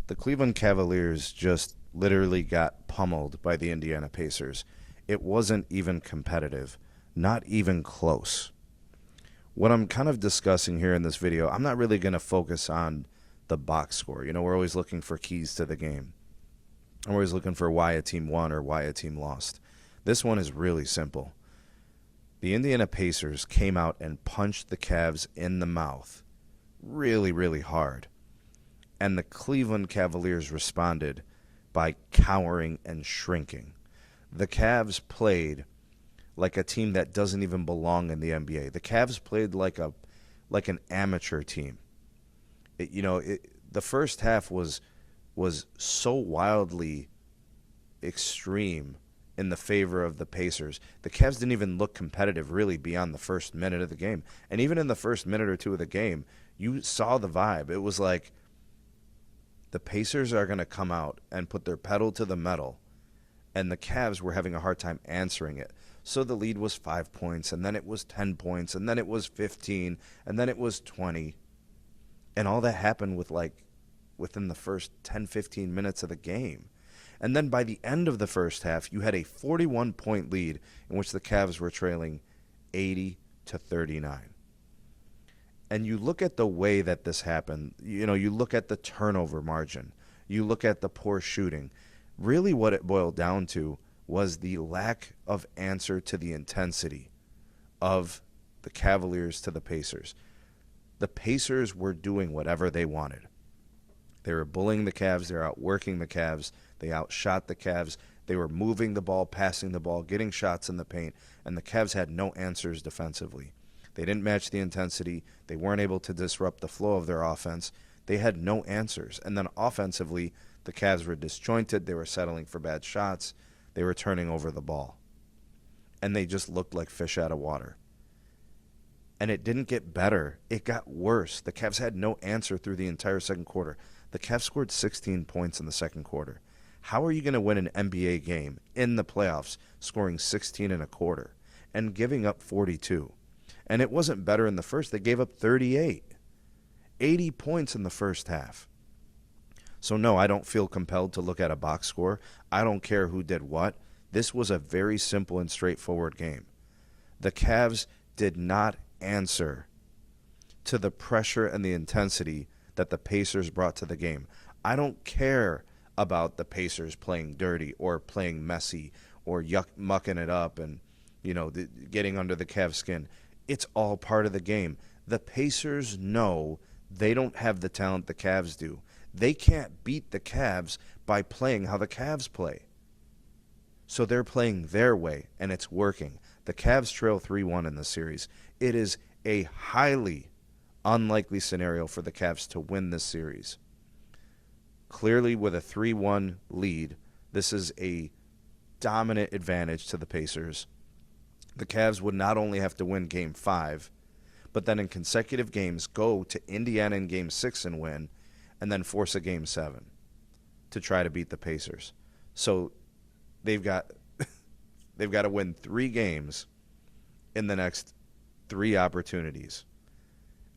The Cleveland Cavaliers just literally got pummeled by the Indiana Pacers. It wasn't even competitive, not even close. What I'm kind of discussing here in this video, I'm not really going to focus on the box score. You know, we're always looking for keys to the game. I'm always looking for why a team won or why a team lost. This one is really simple. The Indiana Pacers came out and punched the Cavs in the mouth really, really hard. And the Cleveland Cavaliers responded by cowering and shrinking. The Cavs played like a team that doesn't even belong in the NBA. The Cavs played like an amateur team. The first half was so wildly extreme in the favor of the Pacers. The Cavs didn't even look competitive really beyond the first minute of the game. And even in the first minute or two of the game, you saw the vibe. It was like the Pacers are going to come out and put their pedal to the metal, and the Cavs were having a hard time answering it. So the lead was 5 points, and then it was 10 points, and then it was 15, and then it was 20. And all that happened within the first 10, 15 minutes of the game. And then by the end of the first half, you had a 41-point lead in which the Cavs were trailing 80-39. And you look at the way that this happened, you look at the turnover margin, you look at the poor shooting. Really what it boiled down to was the lack of answer to the intensity of the Cavaliers to the Pacers. The Pacers were doing whatever they wanted. They were bullying the Cavs. They were outworking the Cavs. They outshot the Cavs. They were moving the ball, passing the ball, getting shots in the paint, and the Cavs had no answers defensively. They didn't match the intensity. They weren't able to disrupt the flow of their offense. They had no answers. And then offensively, the Cavs were disjointed. They were settling for bad shots. They were turning over the ball. And they just looked like fish out of water. And it didn't get better. It got worse. The Cavs had no answer through the entire second quarter. The Cavs scored 16 points in the second quarter. How are you going to win an NBA game in the playoffs scoring 16 and a quarter and giving up 42? And it wasn't better in the first. They gave up 38. 80 points in the first half. So no, I don't feel compelled to look at a box score. I don't care who did what. This was a very simple and straightforward game. The Cavs did not answer to the pressure and the intensity that the Pacers brought to the game. I don't care about the Pacers playing dirty or playing messy or mucking it up and getting under the Cavs' skin. It's all part of the game. The Pacers know they don't have the talent the Cavs do. They can't beat the Cavs by playing how the Cavs play. So they're playing their way, and it's working. The Cavs trail 3-1 in the series. It is a highly unlikely scenario for the Cavs to win this series. Clearly, with a 3-1 lead, this is a dominant advantage to the Pacers. The Cavs would not only have to win Game 5, but then in consecutive games go to Indiana in Game 6 and win, and then force a Game 7 to try to beat the Pacers. So they've got to win 3 games in the next 3 opportunities.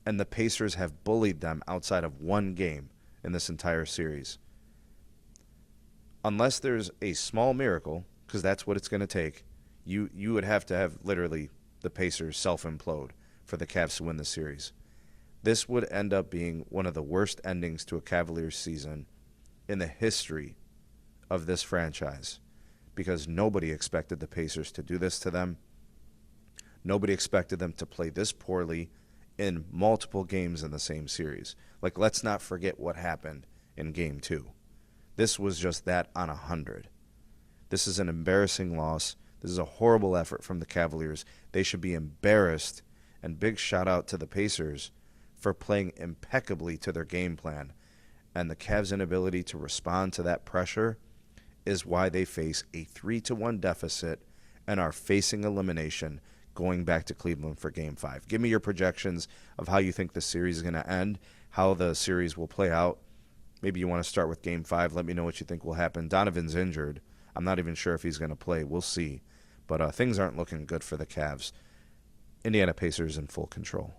And the Pacers have bullied them outside of 1 game in this entire series. Unless there's a small miracle, because that's what it's going to take, you would have to have literally the Pacers self-implode for the Cavs to win the series. This would end up being one of the worst endings to a Cavaliers season in the history of this franchise, because nobody expected the Pacers to do this to them. Nobody expected them to play this poorly in multiple games in the same series. Let's not forget what happened in Game 2. This was just that on 100. This is an embarrassing loss. This is a horrible effort from the Cavaliers. They should be embarrassed, and big shout out to the Pacers for playing impeccably to their game plan. And the Cavs' inability to respond to that pressure is why they face a 3-1 deficit and are facing elimination going back to Cleveland for Game 5. Give me your projections of how you think the series is going to end, how the series will play out. Maybe you want to start with Game 5. Let me know what you think will happen. Donovan's injured. I'm not even sure if he's going to play. We'll see. But things aren't looking good for the Cavs. Indiana Pacers in full control.